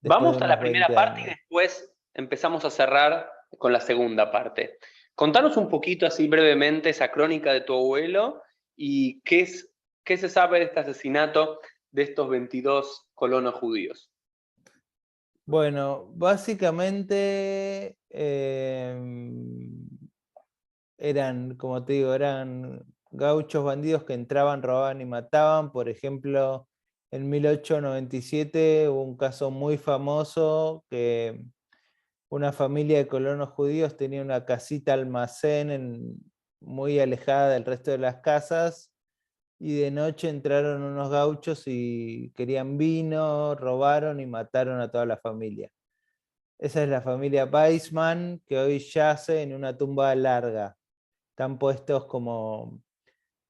después de Vamos a la unos primera 20 parte y años. después empezamos a cerrar con la segunda parte. Contanos un poquito así brevemente esa crónica de tu abuelo y qué se sabe de este asesinato de estos 22 colonos judíos. Bueno, básicamente eran, como te digo, eran gauchos bandidos que entraban, robaban y mataban. Por ejemplo, en 1897 hubo un caso muy famoso que una familia de colonos judíos tenía una casita almacén muy alejada del resto de las casas, y de noche entraron unos gauchos y querían vino, robaron y mataron a toda la familia. Esa es la familia Weissman, que hoy yace en una tumba larga. Están puestos como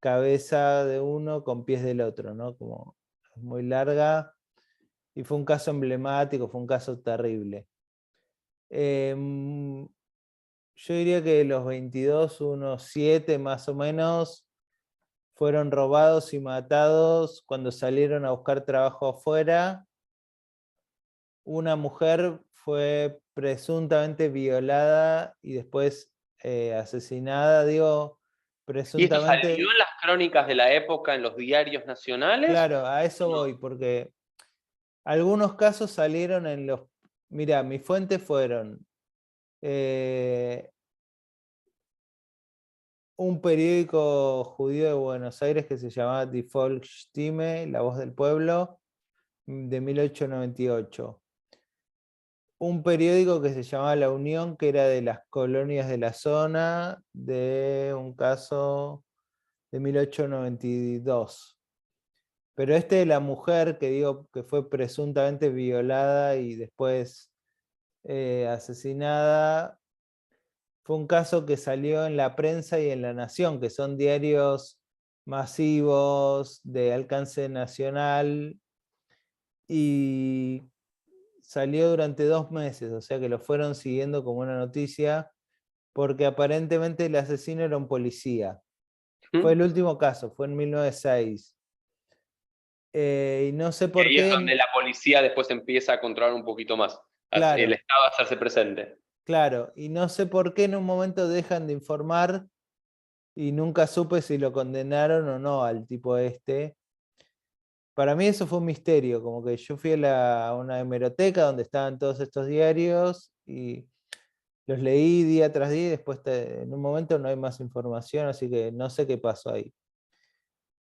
cabeza de uno con pies del otro, ¿no? Como es muy larga. Y fue un caso emblemático, fue un caso terrible. Yo diría que de los 22, unos 7 más o menos fueron robados y matados cuando salieron a buscar trabajo afuera. Una mujer fue presuntamente violada y después asesinada, digo, ¿Y esto salió presuntamente. en las crónicas de la época, en los diarios nacionales? Claro, a eso No. voy, porque algunos casos salieron en los... Mira, mis fuentes fueron eh, un periódico judío de Buenos Aires que se llamaba Die Volksstimme, La Voz del Pueblo, de 1898. Un periódico que se llamaba La Unión, que era de las colonias de la zona, de un caso de 1892. Pero este de la mujer que digo que fue presuntamente violada y después asesinada, fue un caso que salió en La Prensa y en La Nación, que son diarios masivos de alcance nacional, y salió durante 2 meses, o sea que lo fueron siguiendo como una noticia, porque aparentemente el asesino era un policía. Fue ¿Mm? el último caso, fue en 1906. Y no sé Y por ahí es donde qué, la policía después empieza a controlar un poquito más. El claro, Estado a hacerse presente. claro, y no sé por qué en un momento dejan de informar y nunca supe si lo condenaron o no al tipo este. Para mí eso fue un misterio, como que yo fui a una hemeroteca donde estaban todos estos diarios y los leí día tras día y después en un momento no hay más información, así que no sé qué pasó ahí.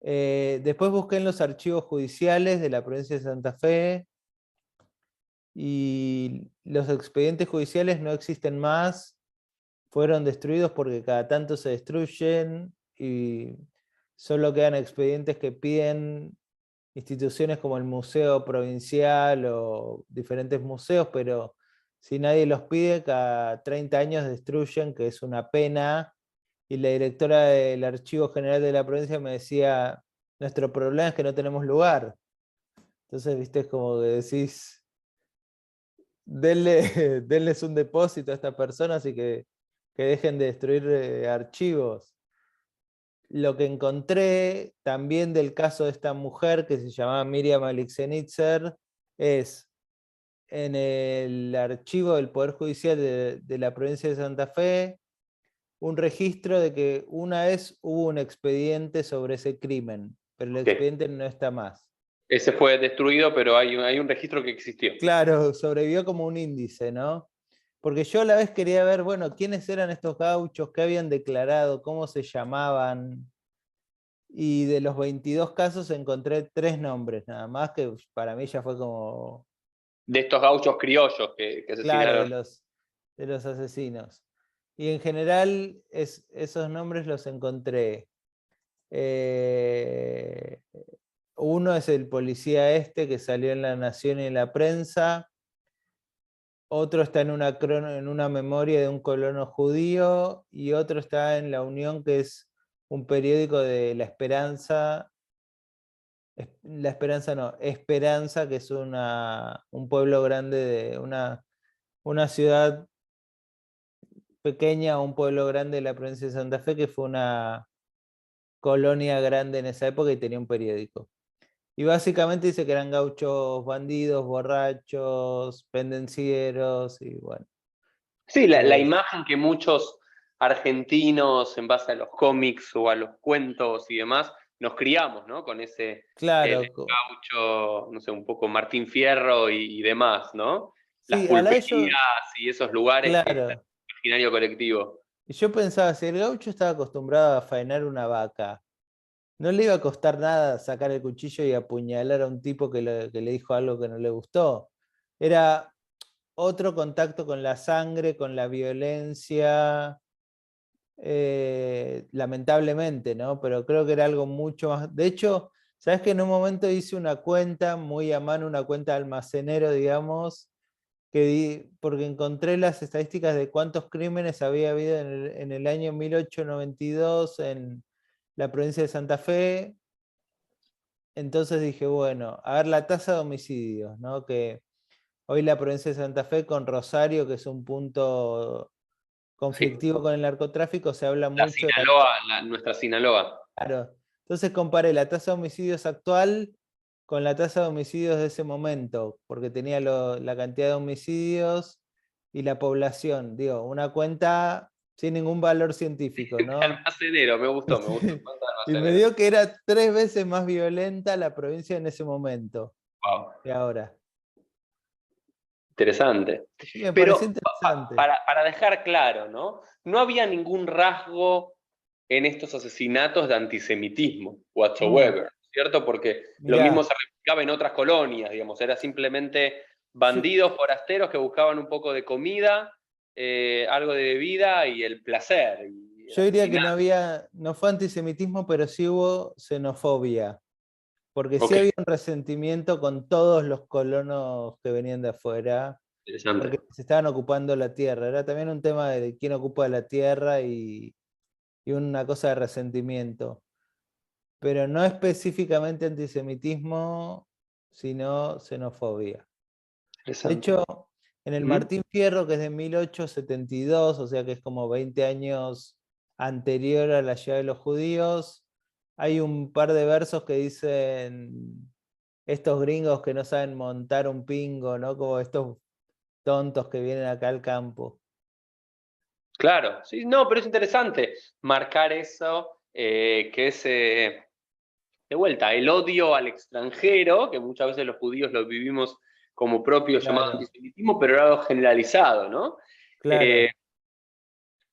Después busqué en los archivos judiciales de la provincia de Santa Fe y los expedientes judiciales no existen más, fueron destruidos porque cada tanto se destruyen y solo quedan expedientes que piden instituciones como el Museo Provincial o diferentes museos, pero si nadie los pide, cada 30 años destruyen, que es una pena. Y la directora del Archivo General de la provincia me decía, nuestro problema es que no tenemos lugar. Entonces, viste, es como que decís, denles un depósito a estas personas y que dejen de destruir archivos. Lo que encontré también del caso de esta mujer que se llamaba Miriam Alixenitzer es en el archivo del Poder Judicial de la provincia de Santa Fe un registro de que una vez hubo un expediente sobre ese crimen, pero el Ok. expediente no está más. Ese fue destruido, pero hay un registro que existió. Claro, sobrevivió como un índice, ¿no? Porque yo a la vez quería ver, bueno, quiénes eran estos gauchos, qué habían declarado, cómo se llamaban. Y de los 22 casos encontré 3 nombres, nada más, que para mí ya fue como, De estos gauchos criollos que claro, asesinaron. de los asesinos. Y en general esos nombres los encontré. Eh, Uno es el policía este que salió en La Nación y en la prensa. Otro está en una memoria de un colono judío. Y otro está en La Unión, que es un periódico de La Esperanza. La Esperanza no, Esperanza, que es un pueblo grande de una ciudad pequeña, un pueblo grande de la provincia de Santa Fe, que fue una colonia grande en esa época y tenía un periódico. Y básicamente dice que eran gauchos bandidos, borrachos, pendencieros y bueno. Sí, la eh, imagen que muchos argentinos, en base a los cómics o a los cuentos y demás, nos criamos, ¿no? Con ese claro, gaucho, no sé, un poco Martín Fierro y demás, ¿no? Las sí, a la ellos, pulperías y esos lugares que están claro. en el imaginario colectivo. Y yo pensaba, si el gaucho estaba acostumbrado a faenar una vaca, no le iba a costar nada sacar el cuchillo y apuñalar a un tipo que le dijo algo que no le gustó. Era, otro contacto con la sangre, con la violencia, lamentablemente, ¿no? Pero creo que era algo mucho más... De hecho, sabes que en un momento hice una cuenta muy a mano, una cuenta de almacenero, digamos, porque encontré las estadísticas de cuántos crímenes había habido en el año 1892 en la provincia de Santa Fe. Entonces dije, bueno, a ver la tasa de homicidios, ¿no? Que hoy la provincia de Santa Fe con Rosario, que es un punto Sí, conflictivo con el narcotráfico, se habla la mucho de la... Sinaloa, nuestra Sinaloa. Claro. Entonces comparé la tasa de homicidios actual con la tasa de homicidios de ese momento, porque tenía la cantidad de homicidios y la población. Digo, una cuenta sin ningún valor científico, De ¿no? almacenero, me gustó, me gustó. Cuenta de Y me almacenero. dio que era 3 veces más violenta la provincia en ese momento Wow, que ahora. interesante. Sí, me pareció Pero interesante. para dejar claro, ¿no? No había ningún rasgo en estos asesinatos de antisemitismo Mm, whatsoever, ¿cierto? Porque lo mismo mirá, se replicaba en otras colonias, digamos, era simplemente yo, bandidos forasteros que buscaban un poco de comida, algo de bebida y el placer, y yo diría que asesinar. no había, no fue antisemitismo, pero sí hubo xenofobia. Porque sí Ok, había un resentimiento con todos los colonos que venían de afuera, porque interesante. se estaban ocupando la tierra. Era también un tema de quién ocupa la tierra y una cosa de resentimiento. Pero no específicamente antisemitismo, sino xenofobia. De Interesante. hecho, en el ¿Mm? Martín Fierro, que es de 1872, o sea que es como 20 años anterior a la llegada de los judíos, hay un par de versos que dicen estos gringos que no saben montar un pingo, ¿no? Como estos tontos que vienen acá al campo. Claro, sí, no, pero es interesante marcar eso, que es, de vuelta, el odio al extranjero, que muchas veces los judíos lo vivimos como propio llamado Claro, antisemitismo, pero era algo generalizado, ¿no? Eh, claro.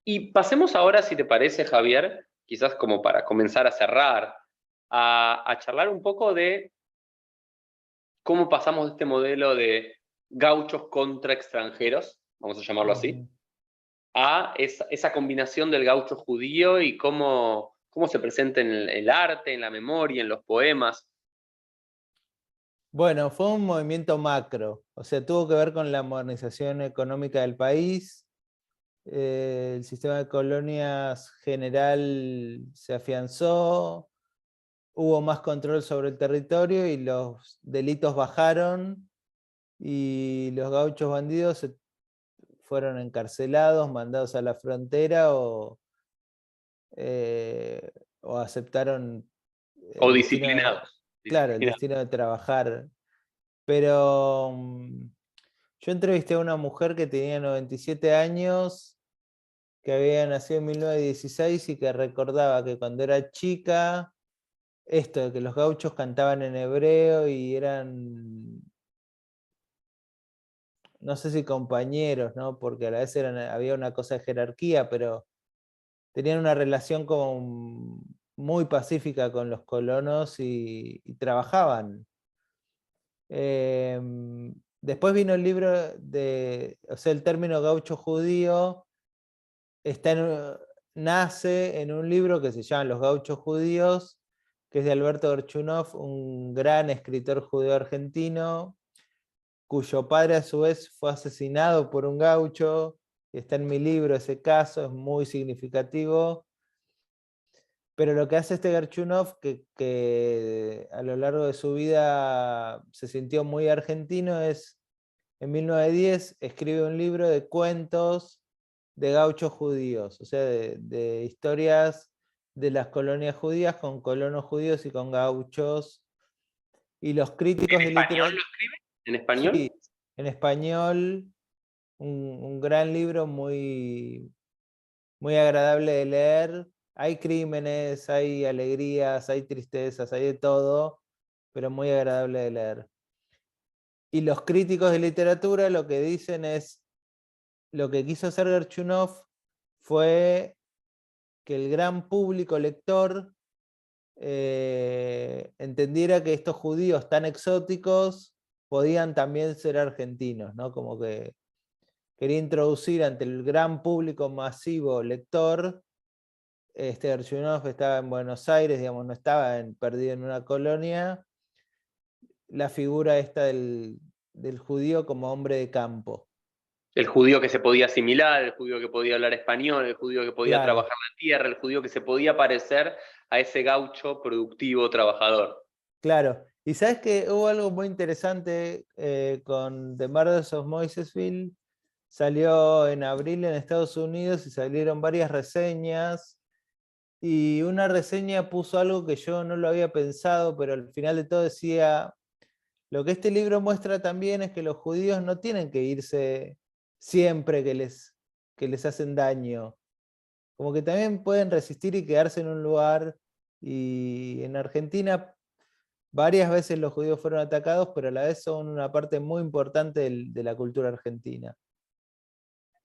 y pasemos ahora, si te parece, Javier, quizás como para comenzar a cerrar, a charlar un poco de cómo pasamos de este modelo de gauchos contra extranjeros, vamos a llamarlo así, Ujú. a esa combinación del gaucho judío y cómo se presenta en el arte, en la memoria, en los poemas. Bueno, fue un movimiento macro, o sea, tuvo que ver con la modernización económica del país. El sistema de colonias general se afianzó, hubo más control sobre el territorio y los delitos bajaron y los gauchos bandidos fueron encarcelados, mandados a la frontera eh, o aceptaron O el destino disciplinados. claro, el Disciplinados. destino de trabajar. Pero yo entrevisté a una mujer que tenía 97 años, que había nacido en 1916 y que recordaba que cuando era chica, esto de que los gauchos cantaban en hebreo y eran, no sé si compañeros, ¿no? Porque a la vez había una cosa de jerarquía, pero tenían una relación como muy pacífica con los colonos y trabajaban. Después vino el libro o sea, el término gaucho judío está nace en un libro que se llama Los gauchos judíos, que es de Alberto Gorchunov, un gran escritor judío argentino, cuyo padre a su vez fue asesinado por un gaucho, y está en mi libro ese caso, es muy significativo. Pero lo que hace este Gerchunov, que a lo largo de su vida se sintió muy argentino, es en 1910 escribe un libro de cuentos de gauchos judíos, o sea, de historias de las colonias judías con colonos judíos y con gauchos. Y los críticos ¿En de español literatura, lo escribe? ¿En español? sí, en español, un gran libro muy, muy agradable de leer. Hay crímenes, hay alegrías, hay tristezas, hay de todo, pero muy agradable de leer. Y los críticos de literatura lo que dicen es, lo que quiso hacer Gerchunov fue que el gran público lector entendiera que estos judíos tan exóticos podían también ser argentinos, ¿no? Como que quería introducir ante el gran público masivo lector. Archunov estaba en Buenos Aires, digamos, no estaba perdido en una colonia, la figura esta del judío como hombre de campo. El judío que se podía asimilar, el judío que podía hablar español, el judío que podía Claro, trabajar la tierra, el judío que se podía parecer a ese gaucho productivo trabajador. claro. Y sabes que hubo algo muy interesante con The Murders of Moisesville. Salió en abril en Estados Unidos y salieron varias reseñas. Y una reseña puso algo que yo no lo había pensado, pero al final de todo decía, lo que este libro muestra también es que los judíos no tienen que irse siempre que les hacen daño. Como que también pueden resistir y quedarse en un lugar. Y en Argentina varias veces los judíos fueron atacados, pero a la vez son una parte muy importante de la cultura argentina.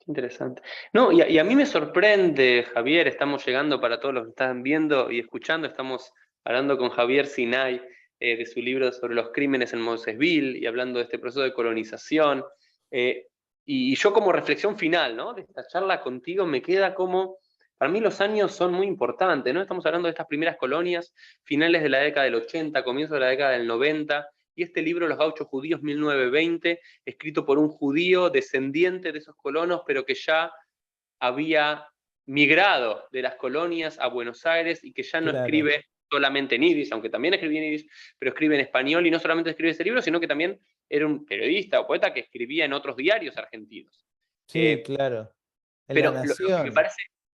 Interesante. No, y a mí me sorprende, Javier, estamos llegando para todos los que están viendo y escuchando, estamos hablando con Javier Sinay de su libro sobre los crímenes en Moisesville y hablando de este proceso de colonización. Y yo como reflexión final, ¿no?, de esta charla contigo me queda como, para mí los años son muy importantes, ¿no? Estamos hablando de estas primeras colonias, finales de la década del 80, comienzo de la década del 90, y este libro, Los Gauchos Judíos 1920, escrito por un judío descendiente de esos colonos, pero que ya había migrado de las colonias a Buenos Aires y que ya no Claro, escribe solamente en yiddish, aunque también escribía en yiddish, pero escribe en español, y no solamente escribe ese libro, sino que también era un periodista o poeta que escribía en otros diarios argentinos. sí, Eh, claro. En La pero Nación.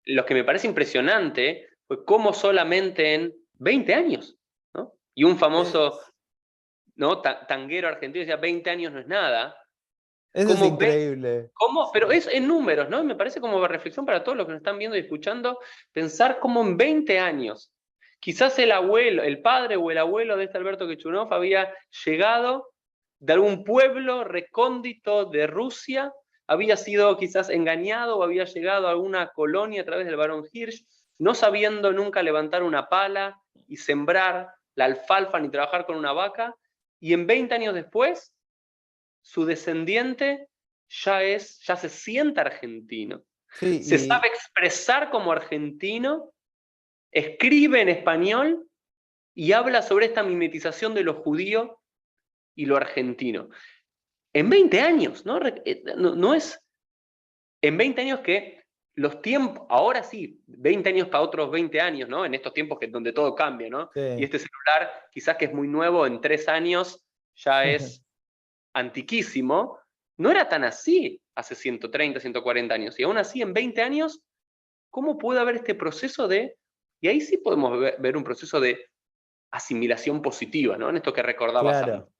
lo que me parece impresionante fue cómo solamente en 20 años, ¿no? Y un famoso, Es- ¿no?, tanguero argentino decía, 20 años no es nada. Eso es Como increíble. cómo, Sí, pero es en números, ¿no? Y me parece como reflexión para todos los que nos están viendo y escuchando, pensar cómo en 20 años, quizás el abuelo, el padre o el abuelo de este Alberto Kechunov había llegado de algún pueblo recóndito de Rusia, había sido quizás engañado o había llegado a alguna colonia a través del barón Hirsch, no sabiendo nunca levantar una pala y sembrar la alfalfa ni trabajar con una vaca, y en 20 años después su descendiente ya se siente argentino, se sí, sabe expresar como argentino, escribe en español y habla sobre esta mimetización de lo judío y lo argentino. En 20 años, ¿no? No es en 20 años que los tiempos, ahora sí, 20 años para otros 20 años, ¿no? En estos tiempos donde todo cambia, ¿no? Y sí. este celular, quizás que es muy nuevo, en 3 años ya es antiquísimo, no era tan así hace 130, 140 años. Y aún así, en 20 años, ¿cómo puede haber este proceso de, y ahí sí podemos ver un proceso de asimilación positiva, ¿no? En esto que recordabas antes. Claro.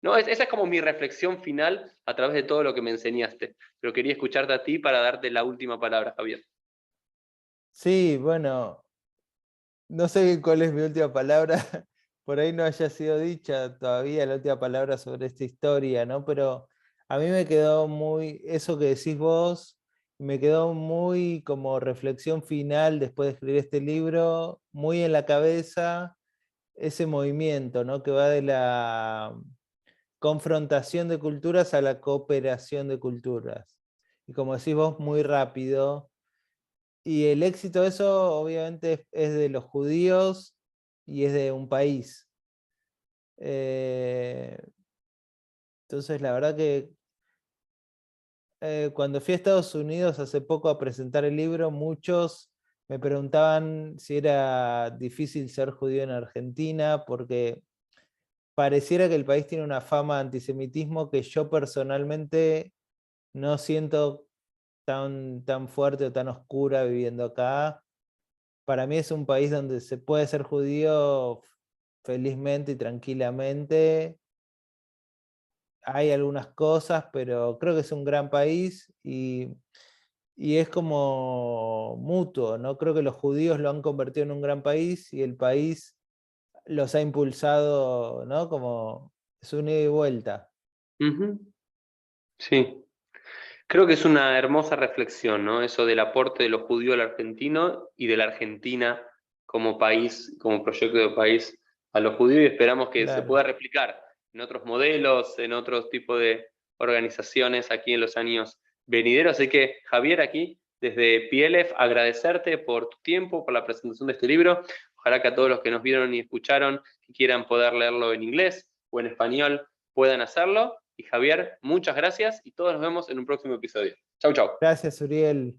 ¿No? Esa es como mi reflexión final a través de todo lo que me enseñaste. Pero quería escucharte a ti para darte la última palabra, Javier. Sí, bueno, no sé cuál es mi última palabra, por ahí no haya sido dicha todavía la última palabra sobre esta historia, ¿no? Pero a mí me quedó muy, eso que decís vos, me quedó muy como reflexión final después de escribir este libro, muy en la cabeza ese movimiento, ¿no? Que va de la confrontación de culturas a la cooperación de culturas. Y como decís vos, muy rápido. Y el éxito de eso obviamente es de los judíos y es de un país. Eh, entonces, la verdad que cuando fui a Estados Unidos hace poco a presentar el libro, muchos me preguntaban si era difícil ser judío en Argentina, porque pareciera que el país tiene una fama de antisemitismo que yo personalmente no siento tan fuerte o tan oscura viviendo acá. Para mí es un país donde se puede ser judío felizmente y tranquilamente. Hay algunas cosas, pero creo que es un gran país y es como mutuo, ¿no? Creo que los judíos lo han convertido en un gran país y el país los ha impulsado, ¿no? Como es un ida y vuelta. Ujú. Sí. Creo que es una hermosa reflexión, ¿no? Eso del aporte de los judíos al argentino y de la Argentina como país, como proyecto de país a los judíos, y esperamos que se Claro. pueda replicar en otros modelos, en otros tipos de organizaciones aquí en los años venidero. Así que, Javier, aquí, desde PLF, agradecerte por tu tiempo, por la presentación de este libro. Ojalá que a todos los que nos vieron y escucharon, que quieran poder leerlo en inglés o en español, puedan hacerlo. Y Javier, muchas gracias y todos nos vemos en un próximo episodio. Chau, chau. Gracias, Uriel.